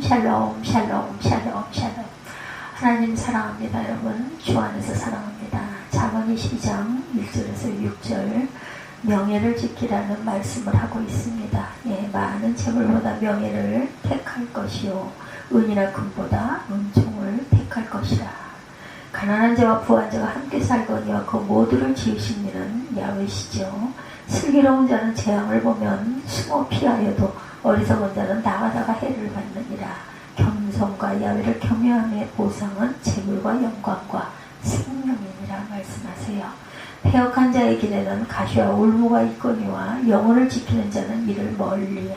샬롬 샬롬 샬롬 샬롬. 하나님 사랑합니다. 여러분 주 안에서 사랑합니다. 잠언 22장 1절에서 6절 명예를 지키라는 말씀을 하고 있습니다. 예, 많은 재물보다 명예를 택할 것이요 은이나 금보다 은총을 택할 것이라. 가난한 자와 부한 자가 함께 살거니와 그 모두를 지으신 이는 야훼시죠. 슬기로운 자는 재앙을 보면 숨어 피하여도 어리석은 자는 나가다가 해를 받느니라. 겸손과 야훼를 경외함의 보상은 재물과 영광과 생명이니라 말씀하세요. 패역한 자의 길에는 가시와 울무가 있거니와 영혼을 지키는 자는 이를 멀리하느니라.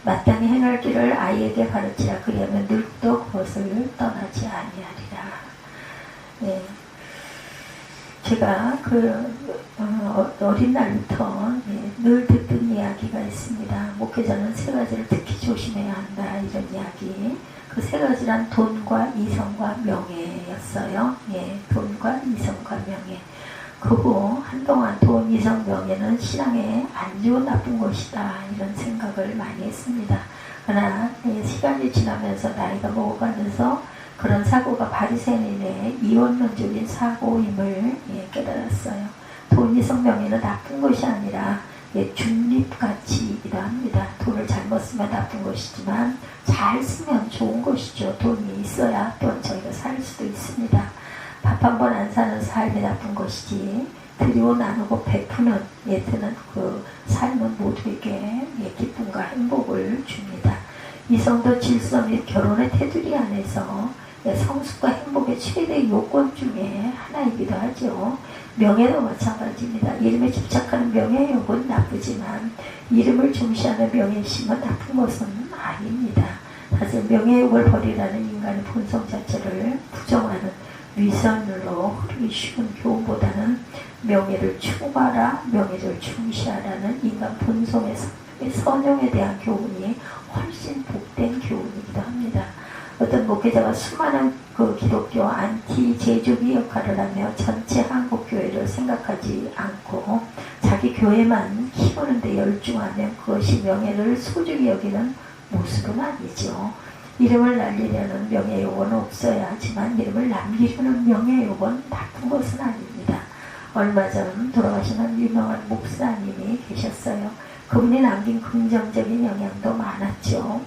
마땅히 행할 길을 아이에게 가르치라. 그리하면 늙도 그것을 떠나지 아니하리라. 네. 제가 어린 날부터 늘 듣던 이야기가 있습니다. 목회자는 세 가지를 특히 조심해야 한다, 이런 이야기. 그 세 가지란 돈과 이성과 명예였어요. 예, 돈과 이성과 명예. 그 후 한동안 돈, 이성, 명예는 신앙에 안 좋은 나쁜 것이다, 이런 생각을 많이 했습니다. 그러나 시간이 지나면서 나이가 먹어가면서 그런 사고가 바리새인의 이원론적인 사고임을 깨달았어요. 돈, 이성, 명예는 나쁜 것이 아니라 중립가치이기도 합니다. 돈을 잘못 쓰면 나쁜 것이지만 잘 쓰면 좋은 것이죠. 돈이 있어야 또 저희가 살 수도 있습니다. 밥 한 번 안 사는 삶이 나쁜 것이지 드리고 나누고 베푸는 드는 그 삶은 모두에게 기쁨과 행복을 줍니다. 이성도 질서 및 결혼의 테두리 안에서 성숙과 행복의 최대 요건 중에 하나이기도 하죠. 명예도 마찬가지입니다. 이름에 집착하는 명예욕은 나쁘지만 이름을 중시하는 명예심은 나쁜 것은 아닙니다. 사실 명예욕을 버리라는 인간의 본성 자체를 부정하는 위선으로 흐르기 쉬운 교훈보다는 명예를 추구하라, 명예를 중시하라는 인간 본성의 선용에 대한 교훈이 훨씬 복된 교훈이기도 합니다. 어떤 목회자가 수많은 그 기독교 안티 제조기 역할을 하며 전체 한국 교회를 생각하지 않고 자기 교회만 키우는 데 열중하면 그것이 명예를 소중히 여기는 모습은 아니죠. 이름을 날리려는 명예욕은 없어야 하지만 이름을 남기려는 명예욕은 나쁜 것은 아닙니다. 얼마 전 돌아가신 한 유명한 목사님이 계셨어요. 그분이 남긴 긍정적인 영향도 많았죠.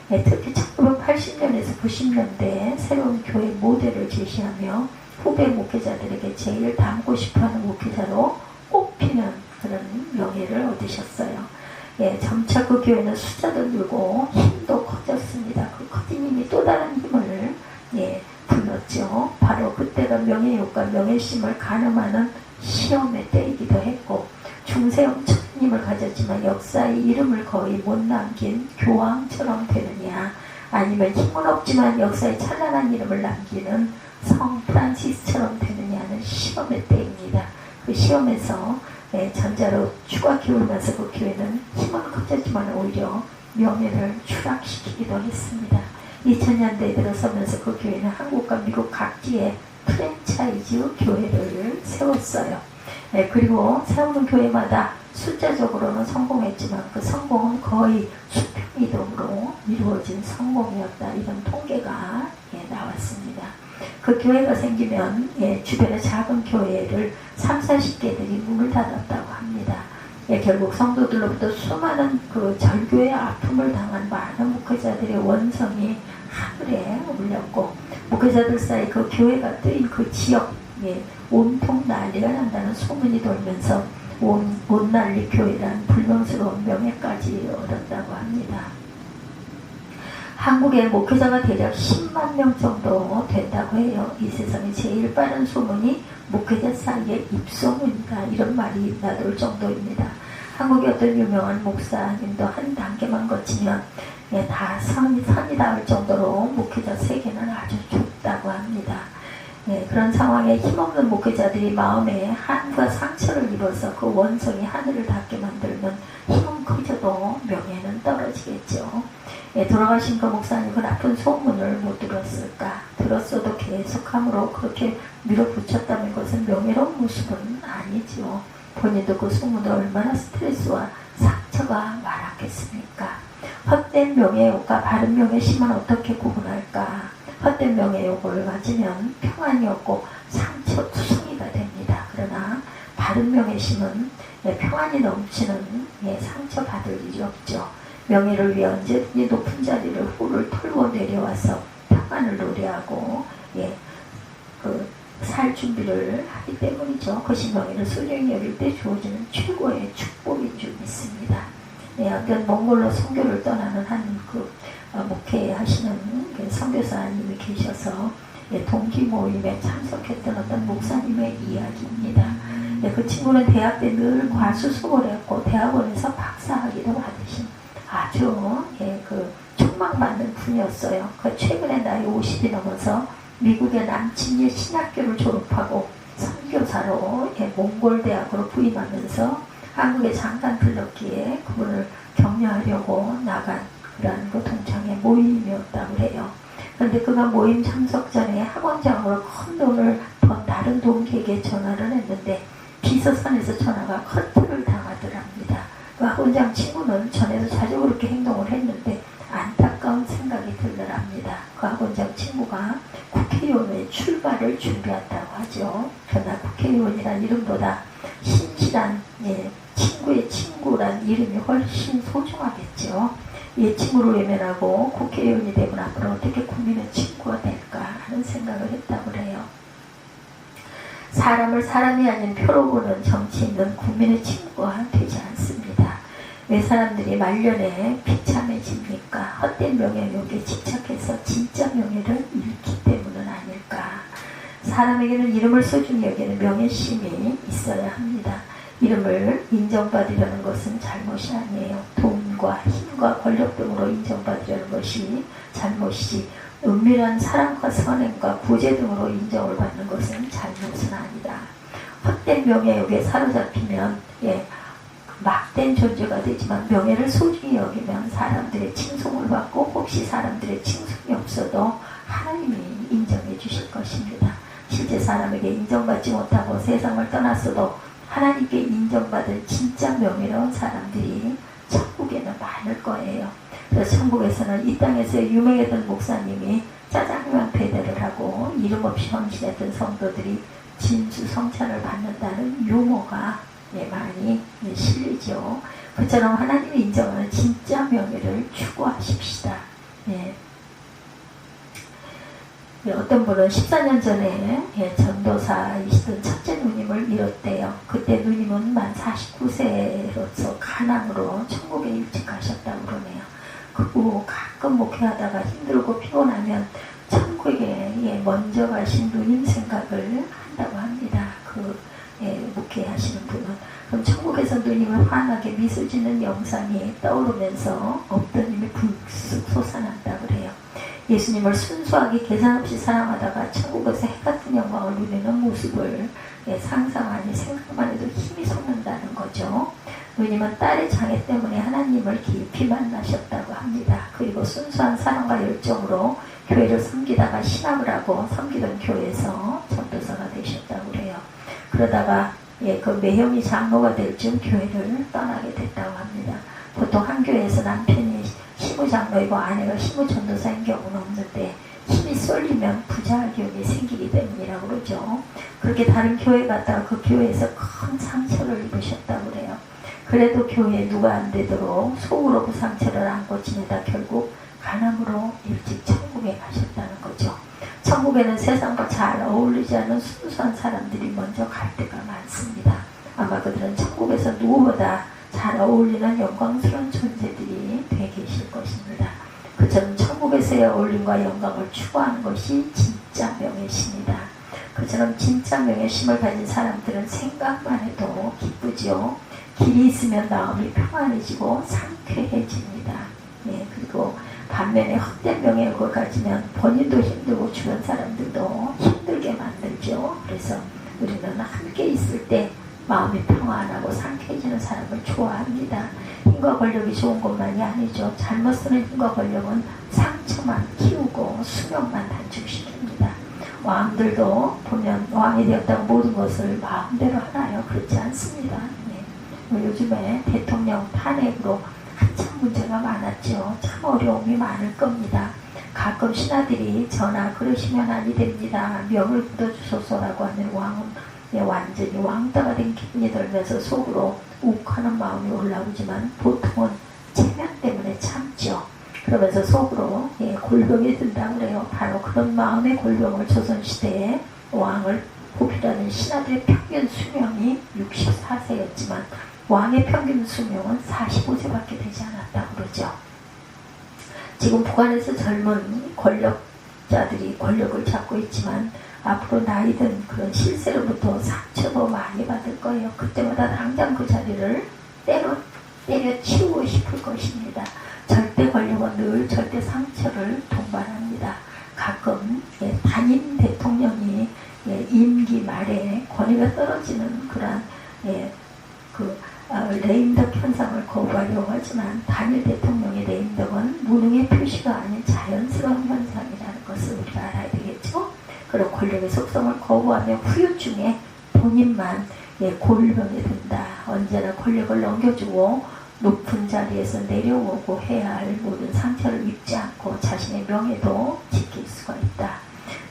특히 1980년에서 90년대에 새로운 교회 모델을 제시하며 후배 목회자들에게 제일 닮고 싶어하는 목회자로 꼽히는 그런 명예를 얻으셨어요. 점차 그 교회는 숫자도 늘고 힘도 커졌습니다. 그 커진 힘이 또 다른 힘을 불렀죠. 바로 그때가 명예욕과 명예심을 가늠하는 시험의 때이기도 했고 중세형 천님을 가졌지만 역사의 이름을 거의 못 남긴 교황처럼 되느냐, 아니면 힘은 없지만 역사의 찬란한 이름을 남기는 성 프란시스처럼 되느냐는 시험의 때입니다. 그 시험에서 전자로 추가 기울면서 그 교회는 힘은 커졌지만 오히려 명예를 추락시키기도 했습니다. 2000년대에 들어서면서 그 교회는 한국과 미국 각지에 프랜차이즈 교회를 세웠어요. 그리고 세우는 교회마다 숫자적으로는 성공했지만 그 성공은 거의 수평이동으로 이루어진 성공이었다, 이런 통계가 나왔습니다. 그 교회가 생기면 주변의 작은 교회를 30-40개들이 문을 닫았다고 합니다. 결국 성도들로부터 수많은 그 절교의 아픔을 당한 많은 목회자들의 원성이 하늘에 올렸고 목회자들 사이 그 교회가 뜨인 그 지역 온통 난리가 난다는 소문이 돌면서 온난리 교회란 불명스러운 명예까지 얻었다고 합니다. 한국의 목회자가 대략 10만 명 정도 된다고 해요. 이 세상에 제일 빠른 소문이 목회자 사이의 입소문이다, 이런 말이 나돌 정도입니다. 한국의 어떤 유명한 목사님도 한 단계만 거치면 다 선이 닿을 정도로 목회자 세계는 아주 좁다고 합니다. 그런 상황에 힘없는 목회자들이 마음에 한과 상처를 입어서 그 원성이 하늘을 닿게 만들면 힘은 커져도 명예는 떨어지겠죠. 돌아가신 그 목사님 그 나쁜 소문을 못 들었을까? 들었어도 계속함으로 그렇게 밀어붙였다는 것은 명예로운 모습은 아니죠. 본인도 그 소문을 얼마나 스트레스와 상처가 많았겠습니까? 헛된 명예욕과 바른 명예심은 어떻게 구분할까? 헛된 명예욕을 가지면 평안이 없고 상처투성이가 됩니다. 그러나 바른 명예심은 평안이 넘치는 상처받을 일이 없죠. 명예를 위해 언제든지 높은 자리를 후를 털고 내려와서 평안을 노래하고 살 준비를 하기 때문이죠. 그것이 명예를 소중히 여길 때 주어지는 최고의 축복인 줄 믿습니다. 어떤 몽골로 선교를 떠나는 한 목회하시는 선교사님이 계셔서 동기 모임에 참석했던 어떤 목사님의 이야기입니다. 그 친구는 대학 때 늘 과수 수고를 했고 대학원에서 박사학위도 받으신 아주 촉망받는 분이었어요. 최근에 나이 50이 넘어서 미국의 남친의 신학교를 졸업하고 선교사로 몽골 대학으로 부임하면서 한국에 잠깐 들렀기에 그분을 격려하려고 나간 그런 동창의 모임이었다고 해요. 그런데 그가 모임 참석 전에 학원장으로 큰 돈을 번 다른 동기에게 전화를 했는데 비서선에서 전화가 커트를 당하더랍니다. 그 학원장 친구는 전에도 자주 그렇게 행동을 했는데 안타까운 생각이 들더랍니다. 그 학원장 친구가 국회의원의 출마를 준비한다고 하죠. 그러나 국회의원이란 이름보다 신실한 친구의 친구란 이름이 훨씬 소중하겠죠. 이 친구를 외면하고 국회의원이 되면 앞으로 어떻게 국민의 친구가 될까 하는 생각을 했다고 해요. 사람을 사람이 아닌 표로 보는 정치인은 국민의 친구가 되지 않습니다. 왜 사람들이 말년에 비참해집니까? 헛된 명예욕에 집착해서 진짜 명예를 잃기 때문은 아닐까? 사람에게는 이름을 소중히 여기는 명예심이 있어야 합니다. 이름을 인정받으려는 것은 잘못이 아니에요. 돈과 힘과 권력 등으로 인정받으려는 것이 잘못이지 은밀한 사랑과 선행과 구제 등으로 인정을 받는 것은 잘못은 아니다. 헛된 명예욕에 사로잡히면 막된 존재가 되지만 명예를 소중히 여기면 사람들의 칭송을 받고 혹시 사람들의 칭송이 없어도 하나님이 인정해 주실 것입니다. 실제 사람에게 인정받지 못하고 세상을 떠났어도 하나님께 인정받을 진짜 명예로운 사람들이 천국에는 많을 거예요. 그래서 천국에서는 이 땅에서 유명했던 목사님이 짜장면 배달을 하고 이름 없이 헌신했던 성도들이 진수성찬을 받는다는 유머가 많이 실리죠. 그처럼 하나님이 인정하는 진짜 명예를 추구하십시다. 어떤 분은 14년 전에 전도사이시던 첫째 누님을 잃었대요. 그때 누님은 만 49세로서 가남으로 천국에 일찍 가셨다고 그러네요. 그 후 가끔 목회하다가 힘들고 피곤하면 천국에 먼저 가신 누님 생각을 한다고 합니다. 목회하시는 분은. 그럼 천국에서 누님을 환하게 미소 짓는 영상이 떠오르면서 없던 힘이 불쑥 솟아난다고 그래요. 예수님을 순수하게 계산 없이 사랑하다가 천국에서 해같은 영광을 누리는 모습을 상상하니 생각만 해도 힘이 솟는다는 거죠. 누님은 딸의 장애 때문에 하나님을 깊이 만나셨다고 합니다. 그리고 순수한 사랑과 열정으로 교회를 섬기다가 신학을 하고 섬기던 교회에서 전도사가 되셨다고 그래요. 그러다가 그 매형이 장로가 될 즈음 교회를 떠나게 됐다고 합니다. 보통 한 교회에서 남편이 시무장로이고 아내가 시무전도사인 경우는 없는데 힘이 쏠리면 부자기운이 생기기 때문이라고 그러죠. 그렇게 다른 교회 갔다가 그 교회에서 큰 상처를 입으셨다고 그래요. 그래도 교회에 누가 안 되도록 속으로 그 상처를 안고 지내다 결국 가남으로 일찍 천국에 가셨다는 거죠. 천국에는 세상과 잘 어울리지 않는 순수한 사람들이 먼저 갈 때가 많습니다. 아마 그들은 천국에서 누구보다 잘 어울리는 영광스러운 존재들이 돼 계실 것입니다. 그처럼 천국에서의 어울림과 영광을 추구하는 것이 진짜 명예심이다. 그처럼 진짜 명예심을 가진 사람들은 생각만 해도 기쁘죠. 길이 있으면 마음이 평안해지고 상쾌해집니다. 그리고 반면에 헛된 명예욕을 가지면 본인도 힘들고 주변 사람들도 힘들게 만들죠. 그래서 우리는 함께 있을 때 마음이 평안하고 상쾌해지는 사람을 좋아합니다. 힘과 권력이 좋은 것만이 아니죠. 잘못 쓰는 힘과 권력은 상처만 키우고 수명만 단축시킵니다. 왕들도 보면 왕이 되었다고 모든 것을 마음대로 하나요? 그렇지 않습니다. 요즘에 대통령 탄핵으로 한참 문제가 많았죠. 참 어려움이 많을 겁니다. 가끔 신하들이 전하 그러시면 아니 됩니다. 명을 묻어주소서라고 하면 왕은 완전히 왕따가 된 기분이 들면서 속으로 욱하는 마음이 올라오지만 보통은 체면 때문에 참죠. 그러면서 속으로 골병이 든다고 그래요. 바로 그런 마음의 골병을 조선시대에 왕을 뽑히라는 신하들의 평균 수명이 64세였지만 왕의 평균 수명은 45세밖에 되지 않았다고 그러죠. 지금 북한에서 젊은 권력자들이 권력을 잡고 있지만 앞으로 나이든 그런 실세로부터 상처도 많이 받을 거예요. 그때마다 당장 그 자리를 때려치우고 싶을 것입니다. 절대 권력은 늘 절대 상처를 동반합니다. 가끔 단임 대통령이 임기 말에 권위가 떨어지는 그런 레임덕 현상을 거부하려고 하지만 단일 대통령의 레임덕은 무능의 표시가 아닌 자연스러운 현상이라는 것을 우리가 알아야 되겠죠. 그런 권력의 속성을 거부하며 후유증에 본인만 골병이 든다. 언제나 권력을 넘겨주고 높은 자리에서 내려오고 해야 할 모든 상처를 입지 않고 자신의 명예도 지킬 수가 있다.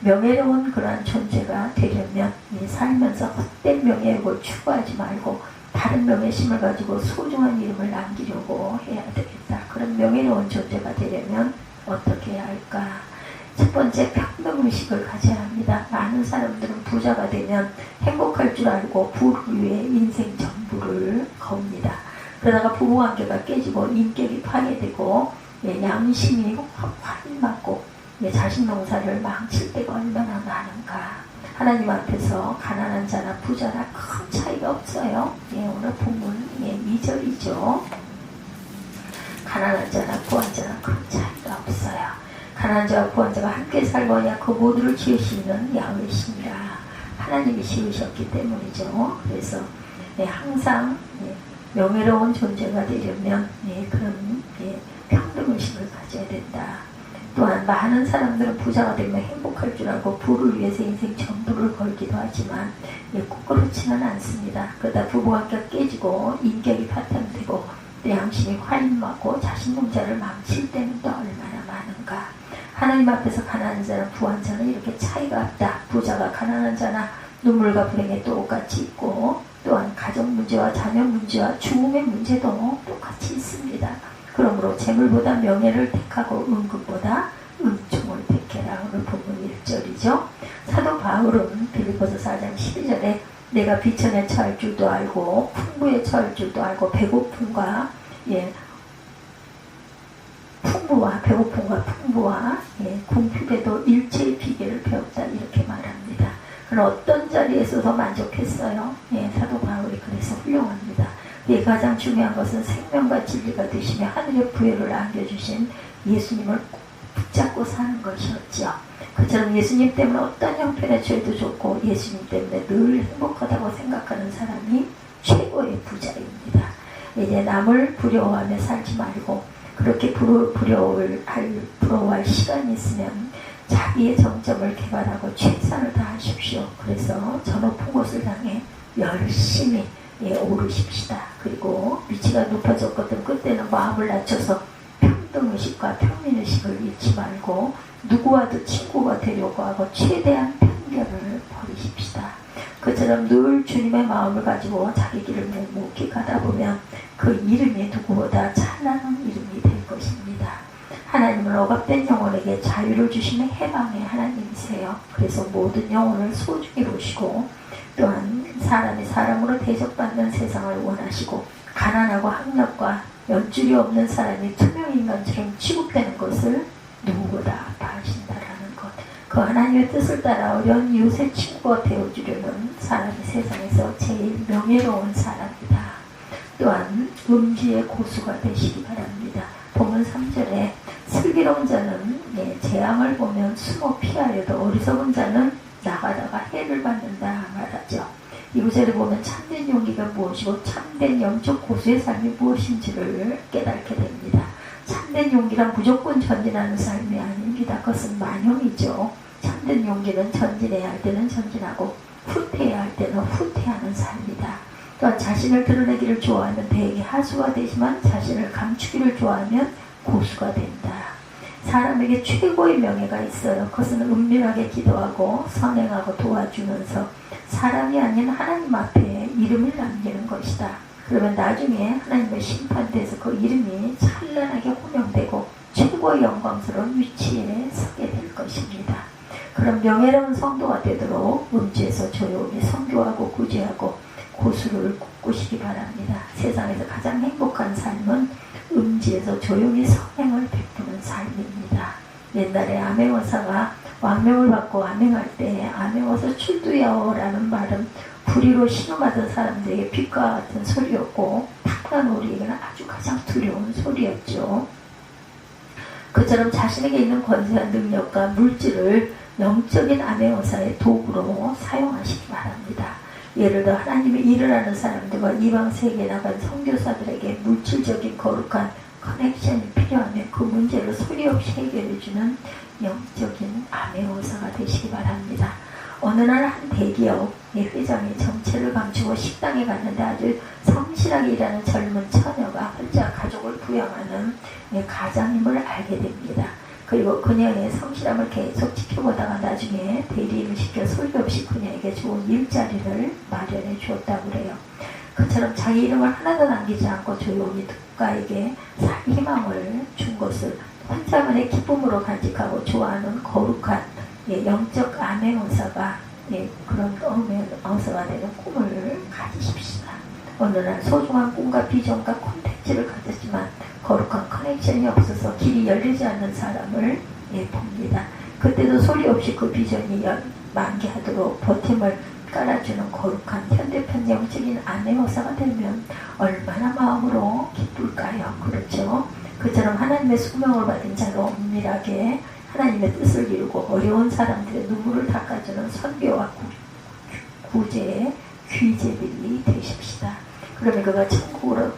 명예로운 그러한 존재가 되려면 살면서 헛된 명예욕을 추구하지 말고 다른 명예심을 가지고 소중한 이름을 남기려고 해야 되겠다. 그런 명예로운 존재가 되려면 어떻게 해야 할까? 첫 번째, 평등의식을 가져야 합니다. 많은 사람들은 부자가 되면 행복할 줄 알고 부를 위해 인생 전부를 겁니다. 그러다가 부부관계가 깨지고 인격이 파괴되고 양심이 확인받고 자식 농사를 망칠 때가 얼마나 많은가. 하나님 앞에서 가난한 자나 부자나 큰 차이가 없어요. 오늘 본문 2절이죠. 가난한 자나 부한 자나 큰 차이가 없어요. 가난한 자와 부한 자가 함께 살거냐 그 모두를 지으시는 야훼시니라. 하나님이 지으셨기 때문이죠. 그래서 항상 명예로운 존재가 되려면 그런 평등의식을 가져야 된다. 또한 많은 사람들은 부자가 되면 행복할 줄 알고 부를 위해서 인생 전부를 걸기도 하지만 꼭 그렇지는 않습니다. 그러다 부부관계가 깨지고 인격이 파탄되고 또 양심이 환인맞고 자신 농자를 망칠 때는 또 얼마나 많은가. 하나님 앞에서 가난한 자나 부한 자는 이렇게 차이가 없다. 부자가 가난한 자나 눈물과 불행에 똑같이 있고 또한 가정 문제와 자녀 문제와 죽음의 문제도 똑같이 있습니다. 그러므로 재물보다 명예를 택하고 은금보다 은총을 택해라. 오늘 본문 1절이죠. 사도 바울은 빌립보서 4장 12절에 내가 비천에 처할 줄도 알고 풍부에 처할 줄도 알고 배고픔과 풍부와 궁핍에도 일체의 비결을 배웠다. 이렇게 말합니다. 그럼 어떤 자리에서도 만족했어요. 사도 바울이 그래서 훌륭합니다. 가장 중요한 것은 생명과 진리가 되시며 하늘의 부여를 안겨주신 예수님을 붙잡고 사는 것이었죠. 그처럼 예수님 때문에 어떤 형편의 죄도 좋고 예수님 때문에 늘 행복하다고 생각하는 사람이 최고의 부자입니다. 이제 남을 부러워하며 살지 말고 그렇게 부러워할 시간이 있으면 자기의 정점을 개발하고 최선을 다하십시오. 그래서 저 높은 곳을 향해 열심히 오르십시다. 그리고 위치가 높아졌거든 그때는 마음을 낮춰서 평등의식과 평민의식을 잃지 말고 누구와도 친구가 되려고 하고 최대한 편견을 버리십시다. 그처럼 늘 주님의 마음을 가지고 자기 길을 묵묵히 가다 보면 그 이름이 누구보다 찬란한 이름이 될 것입니다. 하나님은 억압된 영혼에게 자유를 주시는 해방의 하나님이세요. 그래서 모든 영혼을 소중히 보시고 또한 사람이 사람으로 대접받는 세상을 원하시고 가난하고 학력과 연줄이 없는 사람이 투명인간처럼 취급되는 것을 누구보다 아파하신다라는 것. 그 하나님의 뜻을 따라 어려운 이웃의 친구가 되어주려는 사람이 세상에서 제일 명예로운 사람이다. 또한 음지의 고수가 되시기 바랍니다. 본문 3절에 슬기로운 자는 재앙을 보면 숨어 피하려도 어리석은 자는 나가다가 해를 받는다 말하죠. 이 구절을 보면 참된 용기가 무엇이고 참된 영적 고수의 삶이 무엇인지를 깨닫게 됩니다. 참된 용기란 무조건 전진하는 삶이 아닙니다. 그것은 만용이죠. 참된 용기는 전진해야 할 때는 전진하고 후퇴해야 할 때는 후퇴하는 삶이다. 또한 자신을 드러내기를 좋아하면 대개 하수가 되지만 자신을 감추기를 좋아하면 고수가 된다. 사람에게 최고의 명예가 있어요. 그것은 은밀하게 기도하고 선행하고 도와주면서 사람이 아닌 하나님 앞에 이름을 남기는 것이다. 그러면 나중에 하나님의 심판대에서 그 이름이 찬란하게 호명되고 최고의 영광스러운 위치에 서게 될 것입니다. 그럼 명예로운 성도가 되도록 음지에서 조용히 선교하고 구제하고 고수를 꿈꾸시기 바랍니다. 세상에서 가장 행복한 삶은 음지에서 조용히 선행을 베푸는 삶입니다. 옛날에 아메오사가 왕명을 받고 암행할 때 아메오사 출두여라는 말은 불의로 신음하던 사람들에게 빛과 같은 소리였고 탁한 우리에게는 아주 가장 두려운 소리였죠. 그처럼 자신에게 있는 권세와 능력과 물질을 영적인 아메오사의 도구로 사용하시기 바랍니다. 예를 들어 하나님의 일을 하는 사람들과 이방 세계에 나간 선교사들에게 물질적인 거룩한 커넥션이 필요하면 그 문제를 소리 없이 해결해주는 영적인 아메오사가 되시기 바랍니다. 어느 날 한 대기업의 회장이 정체를 감추고 식당에 갔는데 아주 성실하게 일하는 젊은 처녀가 혼자 가족을 부양하는 가장임을 알게 됩니다. 그리고 그녀의 성실함을 계속 지켜보다가 나중에 대리인을 시켜 소리 없이 그녀에게 좋은 일자리를 마련해 주었다고 그래요. 그처럼 자기 이름을 하나도 남기지 않고 조용히 누군가에게 살 희망을 준 것을 혼자만의 기쁨으로 간직하고 좋아하는 거룩한 영적 아멘오사가 그런 어머니가 되는 꿈을 가지십시다. 어느 날 소중한 꿈과 비전과 콘텐츠를 가졌지만 거룩한 커넥션이 없어서 길이 열리지 않는 사람을 봅니다. 그때도 소리 없이 그 비전이 만개하도록 버팀을 깔아주는 거룩한 현대편 영적인 아멘오사가 되면 얼마나 마음으로 기쁠까요? 그렇죠? 그처럼 하나님의 숙명을 받은 자로 은밀하게 하나님의 뜻을 이루고 어려운 사람들의 눈물을 닦아주는 선교와 구제의 귀재들이 되십시다. 그러면 그가 천국으로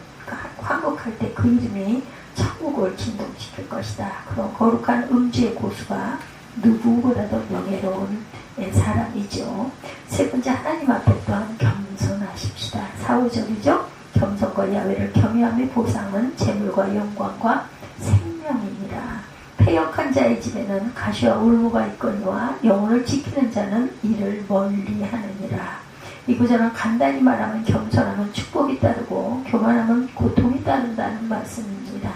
환복할 때 그 이름이 천국을 진동시킬 것이다. 그런 거룩한 음주의 고수가 누구보다도 명예로운 사람이죠. 세 번째, 하나님 앞에 또한 겸손하십시다. 4~5절이죠. 겸손과 야훼를 경외함의 보상은 재물과 영광과 생명이니라. 패역한 자의 집에는 가시와 울무가 있거니와 영혼을 지키는 자는 이를 멀리 하느니라. 이 구절은 간단히 말하면 겸손하면 축복이 따르고 교만하면 고통이 따른다는 말씀입니다.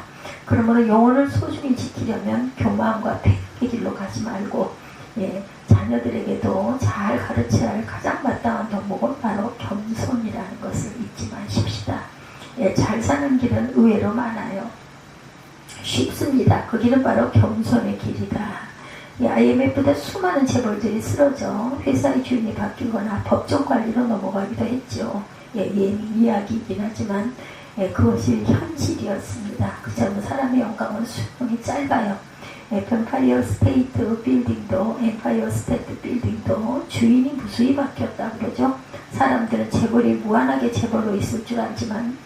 그러므로 영혼을 소중히 지키려면 교만과 패역의 길로 가지 말고 자녀들에게도 잘 가르쳐야 할 가장 마땅한 덕목은 바로 겸손이라는 것을 잊지 마십시다. 잘 사는 길은 의외로 많아요. 쉽습니다. 그 길은 바로 겸손의 길이다. IMF 때 수많은 재벌들이 쓰러져 회사의 주인이 바뀌거나 법정 관리로 넘어가기도 했죠. 이야기이긴 하지만 그것이 현실이었습니다. 그처럼 사람의 영광은 수명이 짧아요. 엠파이어 스테이트 빌딩도 주인이 무수히 바뀌었다 그러죠. 사람들은 재벌이 무한하게 재벌로 있을 줄 알지만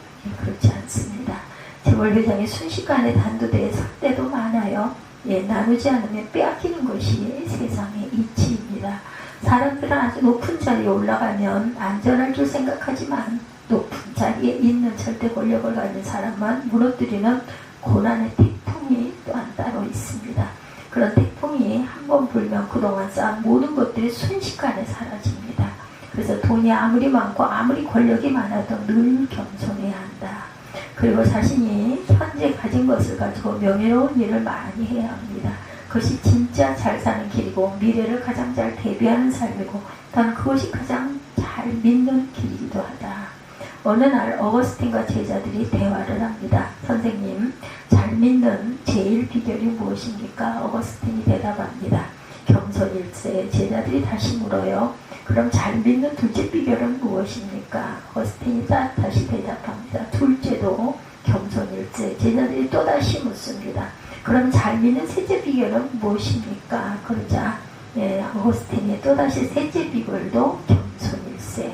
그렇지 않습니다. 재벌 회장이 순식간에 단두대에 설 때도 많아요. 나누지 않으면 빼앗기는 것이 세상의 이치입니다. 사람들은 아주 높은 자리에 올라가면 안전할 줄 생각하지만 높은 자리에 있는 절대 권력을 가진 사람만 무너뜨리는 고난의 태풍이 또한 따로 있습니다. 그런 태풍이 한번 불면 그동안 쌓은 모든 것들이 순식간에 사라집니다. 그래서 돈이 아무리 많고 아무리 권력이 많아도 늘 겸손해야 한다. 그리고 자신이 현재 가진 것을 가지고 명예로운 일을 많이 해야 합니다. 그것이 진짜 잘 사는 길이고 미래를 가장 잘 대비하는 삶이고 또한 그것이 가장 잘 믿는 길이기도 하다. 어느 날 어거스틴과 제자들이 대화를 합니다. 선생님, 잘 믿는 제일 비결이 무엇입니까? 어거스틴이 대답합니다. 겸손일세. 제자들이 다시 물어요. 그럼 잘 믿는 둘째 비결은 무엇입니까? 어거스틴이 다시 대답합니다. 둘째도 겸손일세. 제자들이 또다시 묻습니다. 그럼 잘 믿는 셋째 비결은 무엇입니까? 그러자 어거스틴이 또다시 셋째 비결도 겸손일세.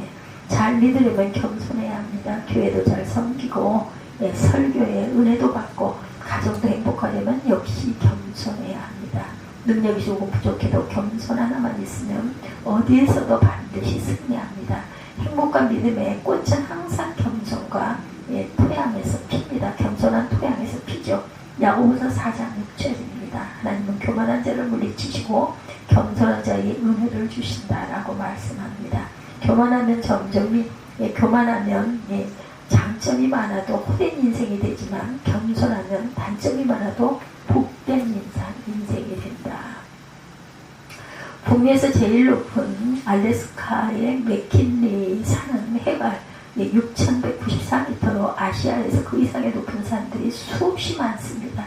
잘 믿으려면 겸손해야 합니다. 교회도 잘 섬기고 설교에 은혜도 받고 가정도 행복하려면 역시 겸손해야 합니다. 능력이 조금 부족해도 겸손 하나만 있으면 어디에서도 반드시 승리합니다. 행복과 믿음의 꽃은 항상 겸손과 토양에서 핍니다. 겸손한 토양에서 피죠. 야고보서 4장 6절입니다. 하나님은 교만한 자를 물리치시고 겸손한 자에게 은혜를 주신다라고 말씀합니다. 교만하면 교만하면 장점이 많아도 헛된 인생이 되지만 겸손하면 단점이 많아도 복된 인생이 된다. 북미에서 제일 높은 알래스카의 맥킨리 산은 해발 6,194m로 아시아에서 그 이상의 높은 산들이 수없이 많습니다.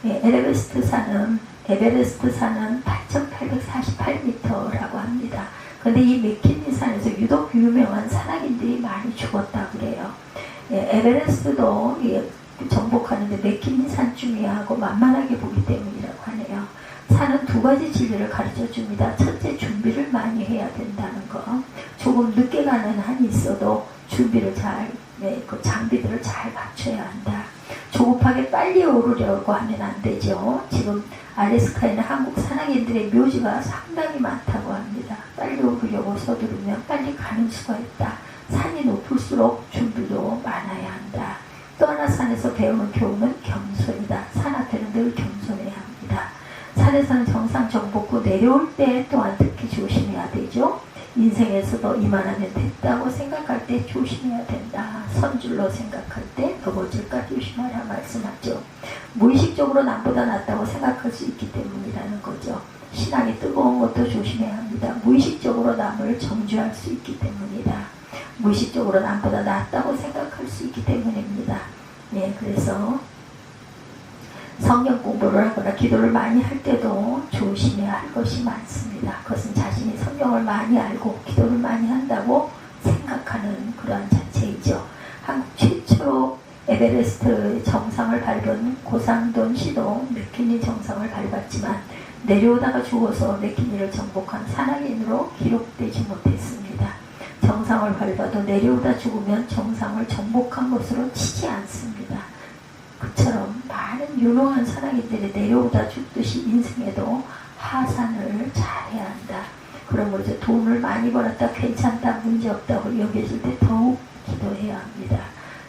에베레스트 산은 8,848m라고 합니다. 그런데 이 맥킨리 산에서 유독 유명한 산악인들이 많이 죽었다고 그래요. 에베레스트도 정복하는데 맥킨리 산 중요하고 만만하게 보기 때문이라고 하네요. 산은 두 가지 진리를 가르쳐 줍니다. 첫째, 준비를 많이 해야 된다는 거. 조금 늦게 가는 한이 있어도 준비를 그 장비들을 잘 갖춰야 한다. 조급하게 빨리 오르려고 하면 안 되죠. 지금 알래스카에는 한국 산악인들의 묘지가 상당히 많다고 합니다. 빨리 오르려고 서두르면 빨리 가는 수가 있다. 산이 높을수록 준비도 많아야 한다. 또 하나 산에서 배우는 교훈은 겸손이다. 산 앞에는 늘 겸손해야 합니다. 산에서는 정상 정복 후 내려올 때 또한 특히 조심해야 되죠. 인생에서도 이만하면 됐다고 생각할 때 조심해야 된다. 선줄로 생각할 때 넘어질까 조심하라 말씀하죠. 무의식적으로 남보다 낫다고 생각할 수 있기 때문이라는 거죠. 신앙이 뜨거운 것도 조심해야 합니다. 무의식적으로 남을 정죄할 수 있기 때문이다. 무의식적으로 남보다 낫다고 생각할 수 있기 때문입니다. 그래서 성경 공부를 하거나 기도를 많이 할 때도 조심해야 할 것이 많습니다. 그것은 자신이 성경을 많이 알고 기도를 많이 한다고 생각하는 그러한 자체이죠. 한국 최초로 에베레스트 정상을 밟은 고상돈 씨도 맥킨리 정상을 밟았지만 내려오다가 죽어서 맥킨리를 정복한 산악인으로 기록되지 못했습니다. 정상을 밟아도 내려오다 죽으면 정상을 정복한 것으로 치지 않습니다. 그처럼 많은 유명한 산악인들이 내려오다 죽듯이 인생에도 하산을 잘해야 한다. 그러므로 이제 돈을 많이 벌었다 괜찮다 문제없다고 여겨질 때 더욱 기도해야 합니다.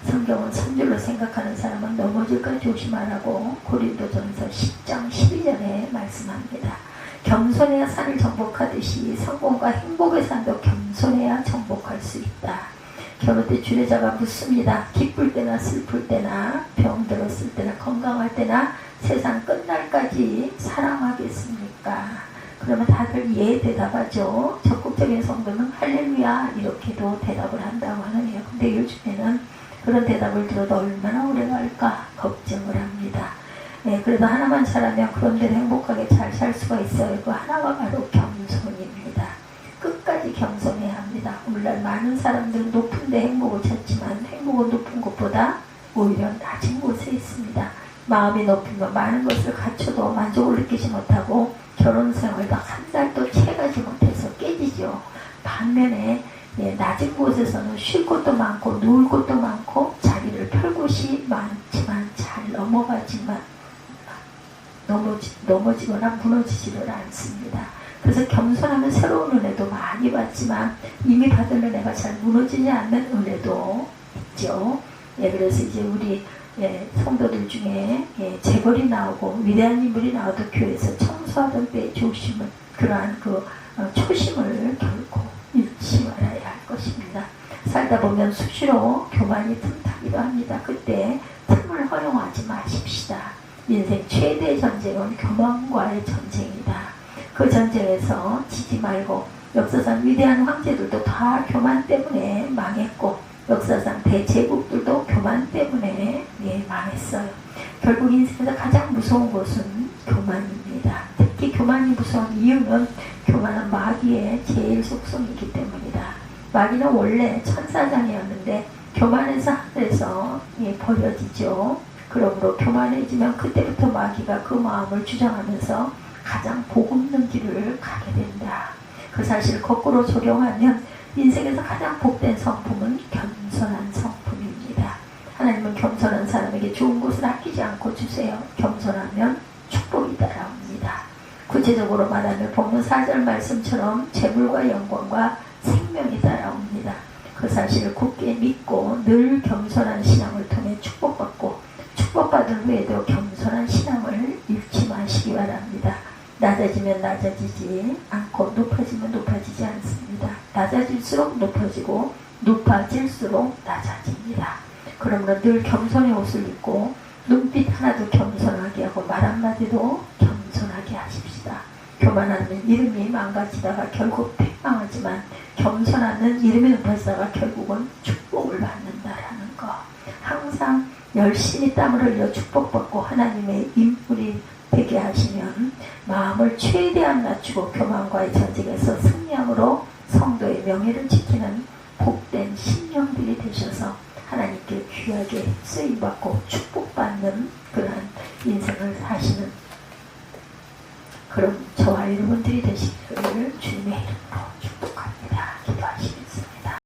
성경은 선줄로 생각하는 사람은 넘어질까 조심하라고 고린도전서 10장 12절에 말씀합니다. 겸손해야 산을 정복하듯이 성공과 행복의 산도 겸손해야 정복할 수 있다. 결혼 때 주례자가 묻습니다. 기쁠 때나 슬플 때나 병 들었을 때나 건강할 때나 세상 끝날까지 사랑하겠습니까? 그러면 다들 예 대답하죠. 적극적인 성도는 할렐루야 이렇게도 대답을 한다고 하네요. 근데 요즘에는 그런 대답을 들어도 얼마나 오래 갈까 걱정을 합니다. 그래도 하나만 잘하면 그런 대로 행복하게 잘 살 수가 있어요. 그 하나가 바로 겸손입니다. 끝까지 겸손해야 합니다. 오늘날 많은 사람들은 높은 데 행복을 찾지만 행복은 높은 것보다 오히려 낮은 곳에 있습니다. 마음이 높으면 많은 것을 갖춰도 만족을 느끼지 못하고 결혼 생활도 한 달도 채가지 못해서 깨지죠. 반면에 낮은 곳에서는 쉴 곳도 많고 누울 곳도 많고 자리를 펼 곳이 많지만 잘 넘어지거나 무너지지를 않습니다. 그래서 겸손하면 새로운 은혜도 많이 받지만 이미 받은 은혜가 잘 무너지지 않는 은혜도 있죠. 그래서 이제 우리 성도들 중에 재벌이 나오고 위대한 인물이 나와도 교회에서 청소하던 때의 조심을 그러한 초심을 결코 잃지 말아야 할 것입니다. 살다 보면 수시로 교만이 틈타기도 합니다. 그때 틈을 허용하지 마십시다. 인생 최대의 전쟁은 교만과의 전쟁이다. 그 전쟁에서 지지 말고 역사상 위대한 황제들도 다 교만 때문에 망했고 역사상 대제국들도 교만 때문에 망했어요. 결국 인생에서 가장 무서운 것은 교만입니다. 특히 교만이 무서운 이유는 교만은 마귀의 제일 속성이기 때문이다. 마귀는 원래 천사장이었는데 교만해서 하늘에서 버려지죠. 그러므로 교만해지면 그때부터 마귀가 그 마음을 주장하면서 가장 복 없는 길을 가게 된다. 그 사실을 거꾸로 적용하면 인생에서 가장 복된 성품은 겸손한 성품입니다. 하나님은 겸손한 사람에게 좋은 것을 아끼지 않고 주세요. 겸손하면 축복이 따라옵니다. 구체적으로 말하면 본문 4절 말씀처럼 재물과 영광과 생명이 따라옵니다. 사실을 굳게 믿고 늘 겸손한 신앙을 통해 축복받고 축복받은 후에도 겸손한 신앙을 잃지 마시기 바랍니다. 낮아지면 낮아지지 않고 높아지면 높아지지 않습니다. 낮아질수록 높아지고 높아질수록 낮아집니다. 그러므로 늘 겸손의 옷을 입고 눈빛 하나도 겸손하게 하고 말 한마디도 겸손하게 하십시다. 교만하는 이름이 망가지다가 결국 패망하지만 겸손하는 이름이 높아지다가 결국은 축복을 받는다라는 거. 항상 열심히 땀을 흘려 축복받고 하나님의 인물이 되게 하시면 마음을 최대한 낮추고 교만과의 전쟁에서 승리함으로 성도의 명예를 지키는 복된 신령들이 되셔서 하나님께 귀하게 쓰임받고 축복받는 그러한 인생을 사시는 그런 저와 여러분들이 되시기를 주님의 이름으로